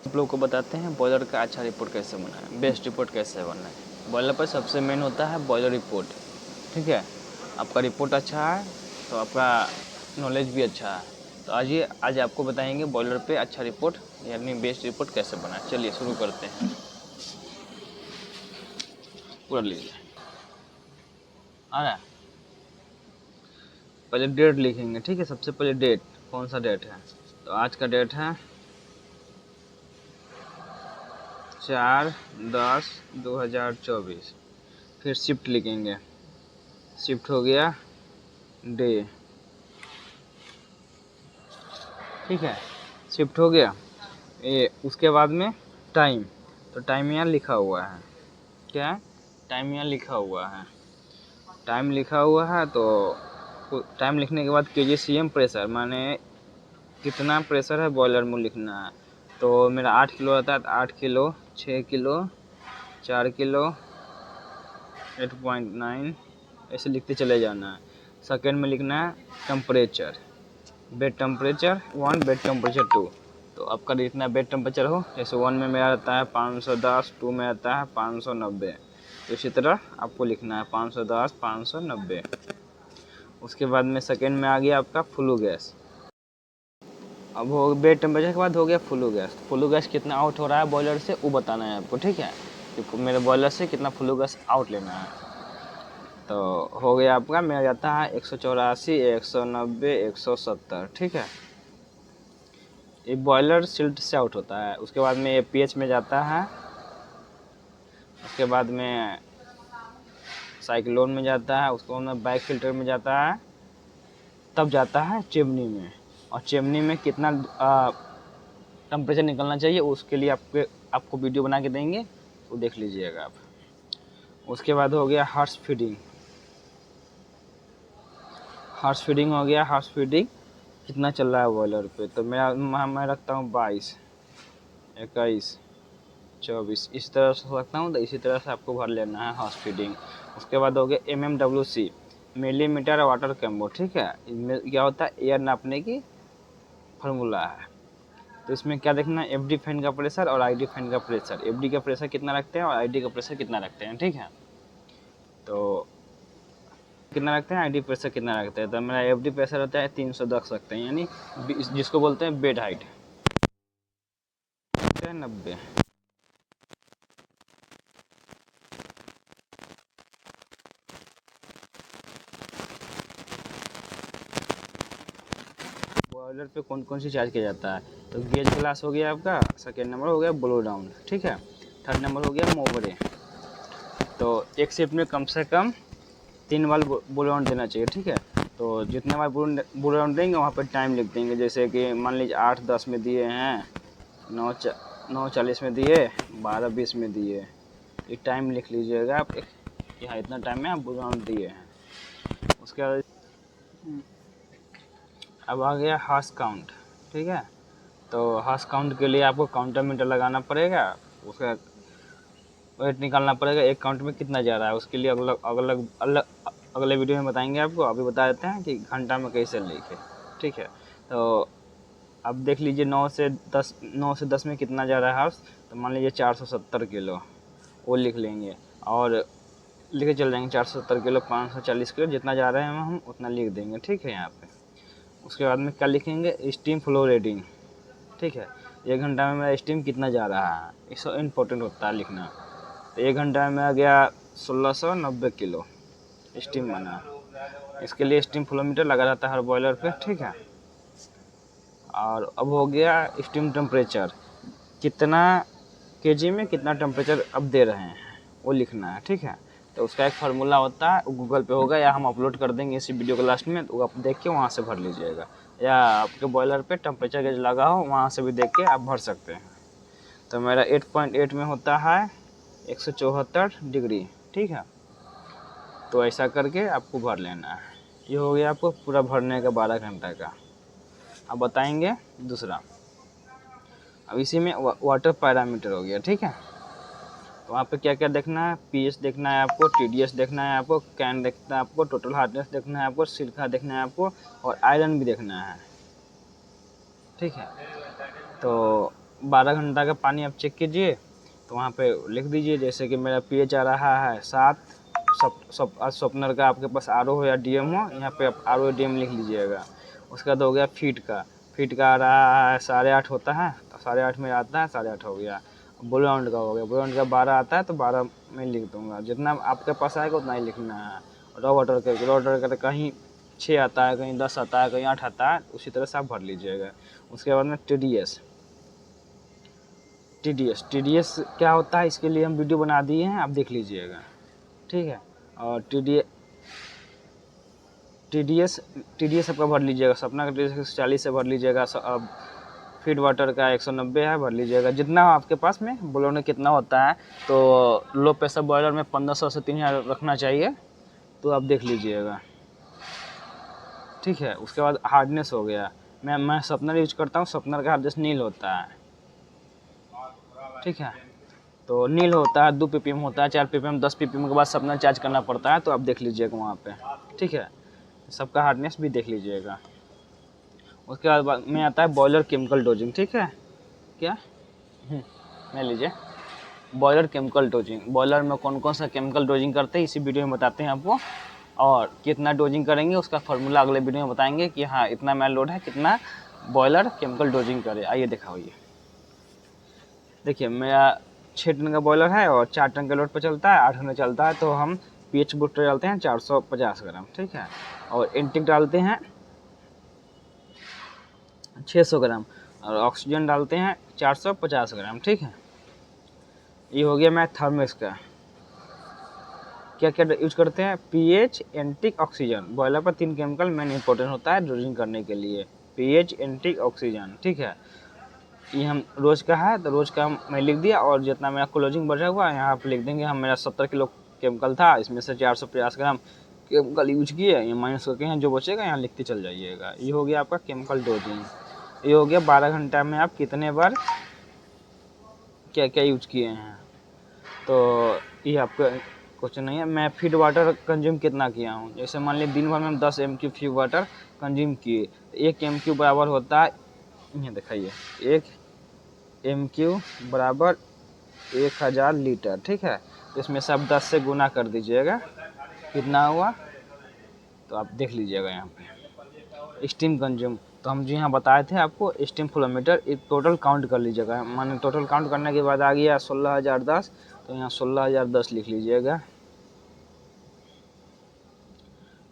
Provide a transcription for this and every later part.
आप लोग को बताते हैं बॉयलर का अच्छा रिपोर्ट कैसे बनाएं, बेस्ट रिपोर्ट कैसे बनाएं। बॉयलर पर सबसे मेन होता है बॉयलर रिपोर्ट। ठीक है, आपका रिपोर्ट अच्छा है तो आपका नॉलेज भी अच्छा है। तो आज आपको बताएंगे बॉयलर पे अच्छा रिपोर्ट यानी बेस्ट रिपोर्ट कैसे बनाएं। चलिए शुरू करते हैं। पूरा लीजिए आ रहा है। पहले डेट लिखेंगे। ठीक है, सबसे पहले डेट, कौन सा डेट है, तो आज का डेट है 4/10/2024। फिर शिफ्ट लिखेंगे, शिफ्ट हो गया डे। ठीक है, शिफ्ट हो गया ये। उसके बाद में टाइम, तो टाइम यहाँ लिखा हुआ है। क्या है? टाइम यहाँ लिखा हुआ है। टाइम लिखा हुआ है तो टाइम लिखने के बाद kgcm प्रेशर, माने कितना प्रेशर है बॉयलर में लिखना है। तो मेरा 8 किलो आता है, 8 किलो, 6 किलो, 4 किलो, 8.9 ऐसे लिखते चले जाना है। सेकेंड में लिखना है temperature, bed temperature 1, bed temperature 2। तो आपका जितना बेड टेम्परेचर हो, जैसे 1 में मेरा आता है 510, 2 में आता है 590, तो इसी तरह आपको लिखना है 510, 590। उसके बाद में सेकेंड में आ गया आपका फ्लू गैस। अब हो बेड टेम्परेचर के बाद हो गया फ्लू गैस। फ्लू गैस कितना आउट हो रहा है बॉयलर से वो बताना है आपको। ठीक है, कि मेरे बॉयलर से कितना फ्लू गैस आउट लेना है। तो हो गया आपका, मेरा जाता है 184, 190, 170। ठीक है, ये बॉयलर सिल्ट से आउट होता है। उसके बाद में ये पीएच में जाता है, उसके बाद में साइक्लोन में जाता है, उसके बाद में बैक फिल्टर में जाता है, तब जाता है चिमनी में। और चिमनी में कितना टेम्परेचर निकलना चाहिए उसके लिए आपको वीडियो बना के देंगे, वो देख लीजिएगा आप। उसके बाद हो गया हॉर्स फीडिंग। हॉर्स फीडिंग हो गया, हॉर्स फीडिंग कितना चल रहा है बॉयलर पे, तो मैं रखता हूँ 22, 21, 24 इस तरह से रखता हूँ। तो इसी तरह से आपको भर लेना है हॉर्स फीडिंग। उसके बाद हो गया MMWC, मिलीमीटर वाटर कैम्बो। ठीक है, इसमें क्या होता है, एयर नापने की फार्मूला है। तो इसमें क्या देखना है, FD फैन का प्रेशर और ID फैन का प्रेशर। FD का प्रेशर कितना रखते हैं और ID का प्रेशर कितना रखते हैं। ठीक है, तो कितना रखते हैं, ID प्रेशर कितना रखते हैं। तो मेरा FD प्रेशर होता है 310 रखते हैं, यानी जिसको बोलते हैं बेड हाइट 90। बॉयलर पे कौन कौन सी चार्ज किया जाता है, तो गेज क्लास हो गया आपका, सेकेंड नंबर हो गया ब्लो डाउन। ठीक है, थर्ड नंबर हो गया मोवरे। तो एक शिफ्ट में कम से कम 3 बार बुल डाउन देना चाहिए। ठीक है, तो जितने बार बुल डाउन देंगे वहाँ पर टाइम लिख देंगे। जैसे कि मान लीजिए 8:10 में दिए हैं, 9:40 में दिए, 12:20 में दिए, ये टाइम लिख लीजिएगा आप। यहाँ इतना टाइम में आप बुल डाउन दिए हैं। उसके बाद अब आ गया हॉर्स काउंट। ठीक है, तो हॉर्स काउंट के लिए आपको काउंटर मीटर लगाना पड़ेगा, उसका वेट निकालना पड़ेगा, एक काउंट में कितना जा रहा है। उसके लिए अगले वीडियो में बताएंगे आपको। अभी बता देते हैं कि घंटा में कैसे लिखे। ठीक है, तो अब देख लीजिए 9 से 10 में कितना जा रहा है हॉर्स, तो मान लीजिए 470 किलो, वो लिख लेंगे और लेके चल जाएंगे 470 किलो, 540 किलो, जितना जा रहे हैं हम उतना लिख देंगे। ठीक है, यहाँ पे उसके बाद में क्या लिखेंगे, स्टीम फ्लो रेटिंग। ठीक है, 1 घंटा में मेरा स्टीम कितना जा रहा है, इसको इम्पोर्टेंट होता है लिखना। तो 1 घंटा में आ गया 1690 किलो स्टीम बना। इसके लिए स्टीम फ्लोमीटर लगा रहता है हर बॉयलर पे। ठीक है, और अब हो गया स्टीम टेम्परेचर, कितना केजी में कितना टेम्परेचर अब दे रहे हैं वो लिखना है। ठीक है, तो उसका एक फार्मूला होता है, वो गूगल पे होगा या हम अपलोड कर देंगे इसी वीडियो के लास्ट में, तो आप देख के वहाँ से भर लीजिएगा, या आपके बॉयलर पे टेम्परेचर गेज लगा हो वहाँ से भी देख के आप भर सकते हैं। तो मेरा 8.8 में होता है 174 डिग्री। ठीक है, तो ऐसा करके आपको भर लेना है। ये हो गया आपको पूरा भरने का 12 घंटा का। अब बताएंगे दूसरा। अब इसी में वाटर पैरामीटर हो गया। ठीक है, तो वहाँ पे क्या क्या देखना है, पीएच देखना है आपको, TDS देखना है आपको, कैन देखना है आपको, टोटल हार्डनेस देखना है आपको, सिरका देखना है आपको, और आयरन भी देखना है। ठीक है, तो 12 घंटा का पानी आप चेक कीजिए, तो वहाँ पे लिख दीजिए जैसे कि मेरा pH आ रहा है 7। स्वप्नर का आपके पास RO हो या DM हो, यहाँ पे आप RO DM लिख लीजिएगा। उसके बाद हो गया फीट का आ रहा है 8.5 होता है, तो 8.5 में आता है, 8.5 हो गया। ब्लू राउंड का हो गया, ब्लू राउंड का 12 आता है तो 12 में लिख दूंगा, जितना आपके पास आएगा उतना ही लिखना है। रॉ वाटर का कहीं 6 आता है, कहीं 10 आता है, कहीं 8 आता है, उसी तरह से आप भर लीजिएगा। उसके बाद में TDS क्या होता है, इसके लिए हम वीडियो बना दिए हैं, आप देख लीजिएगा, ठीक है। और TDS आपका भर लीजिएगा, सपना का TDS 140 से भर लीजिएगा। अब फीड वाटर का 190 है, भर लीजिएगा। जितना आपके पास में बॉयलर में कितना होता है, तो लो प्रेशर बॉयलर में 1500 से 3000 रखना चाहिए, तो आप देख लीजिएगा, ठीक है। उसके बाद हार्डनेस हो गया, मैं सपनर यूज करता हूँ, सपनर का हार्डनेस नील होता है, ठीक है। तो नील होता है, 2 ppm होता है, 4 ppm, 10 ppm के बाद सपनर चार्ज करना पड़ता है, तो आप देख लीजिएगा वहाँ पे, ठीक है। सबका हार्डनेस भी देख लीजिएगा। उसके बाद में आता है बॉयलर केमिकल डोजिंग, ठीक है। क्या ले लीजिए, बॉयलर केमिकल डोजिंग, बॉयलर में कौन कौन सा केमिकल डोजिंग करते हैं इसी वीडियो में बताते हैं आपको, और कितना डोजिंग करेंगे उसका फार्मूला अगले वीडियो में बताएंगे कि हाँ इतना मैल लोड है, कितना बॉयलर केमिकल डोजिंग करे। आइए दिखाइए, देखिए मेरा 6 टन का बॉयलर है और 4 टन के लोड पर चलता है, 8 घंटे चलता है, तो हम pH बूस्टर डालते हैं 450 ग्राम, ठीक है। और एंटिक डालते हैं 600 ग्राम, और ऑक्सीजन डालते हैं 450 ग्राम, ठीक है। ये हो गया मैं थर्मेक्स का। क्या क्या यूज करते हैं, pH, एंटिक, ऑक्सीजन। बॉयलर पर 3 केमिकल मेन इंपॉर्टेंट होता है डोजिंग करने के लिए, pH, एंटिक, ऑक्सीजन, ठीक है। ये हम रोज़ का है, तो रोज़ का मैं लिख दिया, और जितना मेरा क्लोजिंग बचा हुआ है यहाँ पर लिख देंगे। हम मेरा 70 किलो केमिकल था, इसमें से 450 ग्राम केमिकल यूज किए, ये माइनस करके यहाँ जो बचेगा यहाँ लिखते चल जाइएगा। ये हो गया आपका केमिकल डोजिंग। ये हो गया 12 घंटा में आप कितने बार क्या क्या यूज किए हैं, तो ये आपका क्वेश्चन नहीं है। मैं फीड वाटर कंज्यूम कितना किया हूँ, जैसे मान लीजिए दिन भर में हम 10 MQ फीड वाटर कंज्यूम किए, 1 MQ बराबर होता है, ये दिखाइए, 1 MQ बराबर 1000 लीटर, ठीक है। तो इसमें से आप 10 से गुना कर दीजिएगा, कितना हुआ, तो आप देख लीजिएगा यहाँ पे। स्टीम कंज्यूम, तो हम जो यहाँ बताए थे आपको स्टीम फ्लोमीटर, एक टोटल काउंट कर लीजिएगा, माने टोटल काउंट करने के बाद आ गया 16010, तो यहाँ 16010 लिख लीजिएगा,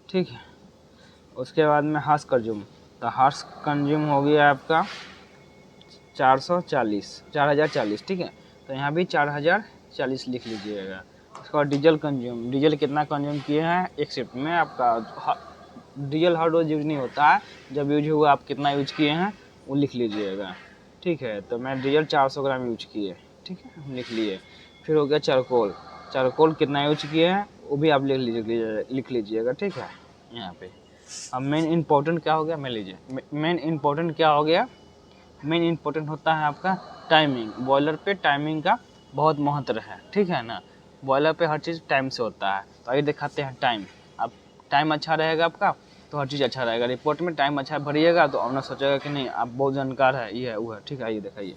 ठीक है। उसके बाद में हार्स कंज्यूम, तो हार्स कंज्यूम हो गया आपका 4040, ठीक है। तो यहाँ भी 4040 लिख लीजिएगा। उसके बाद डीजल कंज्यूम, डीजल कितना कंज्यूम किए हैं एक शिफ्ट में आपका। डीजल हर रोज़ यूज नहीं होता है, जब यूज हुआ आप कितना यूज किए हैं वो लिख लीजिएगा, ठीक है। तो मैं डीजल 400 ग्राम यूज किए, ठीक है, हम लिख लिए। फिर हो गया चारकोल कितना यूज किए हैं वो भी आप लिख लीजिएगा, ठीक है। यहाँ पे अब मेन इम्पोर्टेंट क्या हो गया, मैं लीजिए, मेन इम्पोर्टेंट क्या हो गया, मेन इम्पोर्टेंट होता है आपका टाइमिंग। बॉयलर पे टाइमिंग का बहुत महत्व है, ठीक है ना। बॉयलर पे हर चीज़ टाइम से होता है, तो आइए दिखाते हैं टाइम। अब टाइम अच्छा रहेगा आपका तो हर चीज़ अच्छा रहेगा। रिपोर्ट में टाइम अच्छा भरिएगा तो ऑनर सोचेगा कि नहीं आप बहुत जानकार है, ये है वो है, ठीक है। आइए दिखाइए,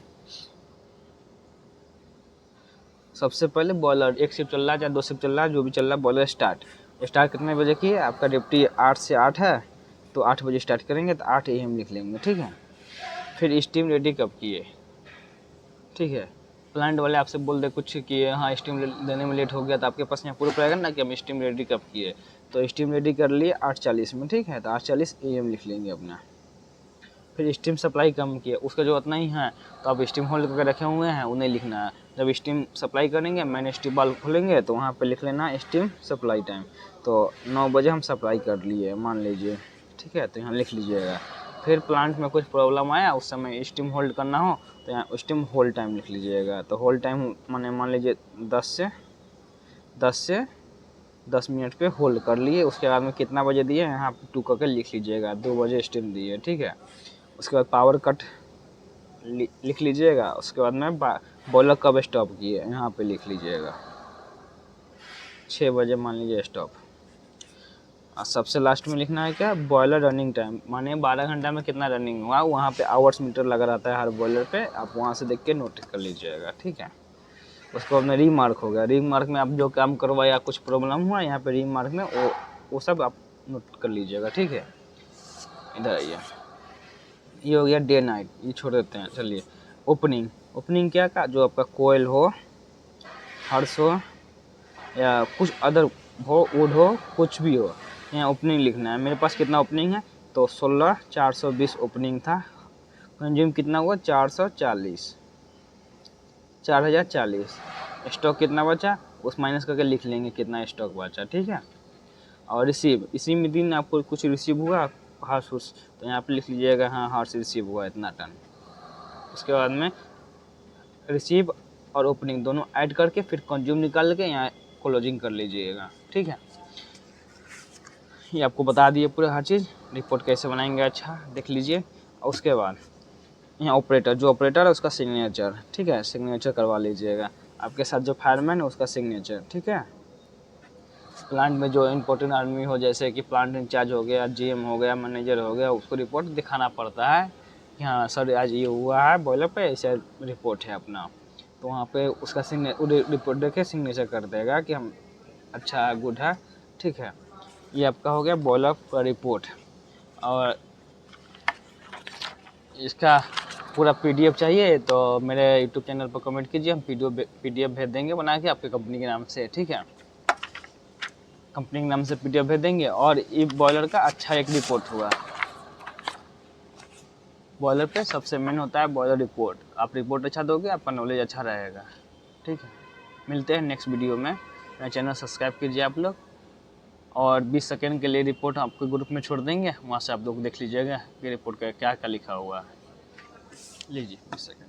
सबसे पहले बॉयलर 1 शिफ्ट चल रहा है चाहे 2 शिफ्ट चल रहा है, जो भी चल रहा है, बॉयलर स्टार्ट कितने बजे की है, आपका ड्यूटी 8 से 8 है, तो 8 बजे स्टार्ट करेंगे, तो 8 AM लिख लेंगे, ठीक है। फिर स्टीम रेडी कब किए, ठीक है। प्लांट वाले आपसे बोल दे कुछ किए, हाँ स्टीम देने में लेट हो गया, तो आपके पास यहाँ प्रूफ रहेगा ना कि हम स्टीम रेडी कब किए, तो स्टीम रेडी कर लिए 8:40 में, ठीक है। तो 8:40 AM लिख लेंगे अपना। फिर स्टीम सप्लाई कम किए, उसका जो उतना ही है, तो आप स्टीम होल्ड करके रखे हुए हैं उन्हें लिखना है। जब स्टीम सप्लाई करेंगे मैंने स्टीम बाल खोलेंगे तो वहाँ पे लिख लेना स्टीम सप्लाई टाइम, तो 9 बजे हम सप्लाई कर लिए मान लीजिए, ठीक है। तो यहाँ लिख लीजिएगा। फिर प्लांट में कुछ प्रॉब्लम आया उस समय स्टीम होल्ड करना हो तो यहाँ स्टीम होल्ड टाइम लिख लीजिएगा। तो होल्ड टाइम माने मान लीजिए 10 मिनट पे होल्ड कर लिए। उसके बाद में कितना बजे दिए यहाँ पे 2 करके लिख लीजिएगा, 2 बजे स्टीम दिए, ठीक है। उसके बाद पावर कट लिख लीजिएगा। उसके बाद में बॉयलर कब स्टॉप किए यहाँ पे लिख लीजिएगा, 6 बजे मान लीजिए स्टॉप। और सबसे लास्ट में लिखना है क्या, बॉयलर रनिंग टाइम, माने 12 घंटा में कितना रनिंग हुआ, वहाँ पे आवर्स मीटर लगा रहता है हर बॉयलर पे, आप वहाँ से देख के नोट कर लीजिएगा, ठीक है। उसको अपने री मार्क हो गया, री मार्क में आप जो काम करवाया कुछ प्रॉब्लम हुआ, यहाँ पे री मार्क में वो सब आप नोट कर लीजिएगा, ठीक है। इधर आइए, ये हो गया डे नाइट, ये छोड़ देते हैं। चलिए ओपनिंग, ओपनिंग क्या का, जो आपका कोयल हो, हर्स हो या कुछ अदर हो, वुड हो, कुछ भी हो, यहाँ ओपनिंग लिखना है। मेरे पास कितना ओपनिंग है, तो 16,420 ओपनिंग था। कंज्यूम कितना हुआ, 440, 4040। स्टॉक कितना बचा, उस माइनस करके लिख लेंगे कितना स्टॉक बचा, ठीक है। और रिसीव, इसी में दिन आपको कुछ रिसीव हुआ हार्स हुर्स, तो यहाँ पे लिख लीजिएगा हाँ हार्स रिसीव हुआ इतना टन। उसके बाद में रिसीव और ओपनिंग दोनों ऐड करके फिर कंज्यूम निकाल के यहाँ क्लोजिंग कर लीजिएगा, ठीक है। ये आपको बता दिए पूरा हर चीज़, रिपोर्ट कैसे बनाएंगे अच्छा देख लीजिए। और उसके बाद यहाँ ऑपरेटर, जो ऑपरेटर है उसका सिग्नेचर, ठीक है, सिग्नेचर करवा लीजिएगा। आपके साथ जो फायरमैन है उसका सिग्नेचर, ठीक है। प्लांट में जो इम्पोर्टेंट आदमी हो, जैसे कि प्लांट इंचार्ज हो गया, जीएम हो गया, मैनेजर हो गया, उसको रिपोर्ट दिखाना पड़ता है कि हाँ सर आज ये हुआ है बॉयलर पे, ऐसा रिपोर्ट है अपना। तो वहाँ पे उसका रिपोर्ट देखे सिग्नेचर कर देगा कि हम अच्छा है, गुड है, ठीक है। ये आपका हो गया बॉयलर का रिपोर्ट। और इसका पूरा पीडीएफ चाहिए तो मेरे यूट्यूब चैनल पर कमेंट कीजिए, हम पीडीएफ भेज देंगे बना के आपके कंपनी के नाम से, ठीक है। कंपनी के नाम से पीडीएफ भेज देंगे। और ये बॉयलर का अच्छा एक रिपोर्ट हुआ, बॉयलर पे सबसे मेन होता है बॉयलर रिपोर्ट। आप रिपोर्ट अच्छा दोगे, आपका नॉलेज अच्छा रहेगा, ठीक है। मिलते हैं नेक्स्ट वीडियो में। मेरा चैनल सब्सक्राइब कीजिए आप लोग, और 20 सेकेंड के लिए रिपोर्ट आपके ग्रुप में छोड़ देंगे, वहाँ से आप लोग देख लीजिएगा कि रिपोर्ट का क्या क्या लिखा हुआ है। लीजिए 20 सेकेंड।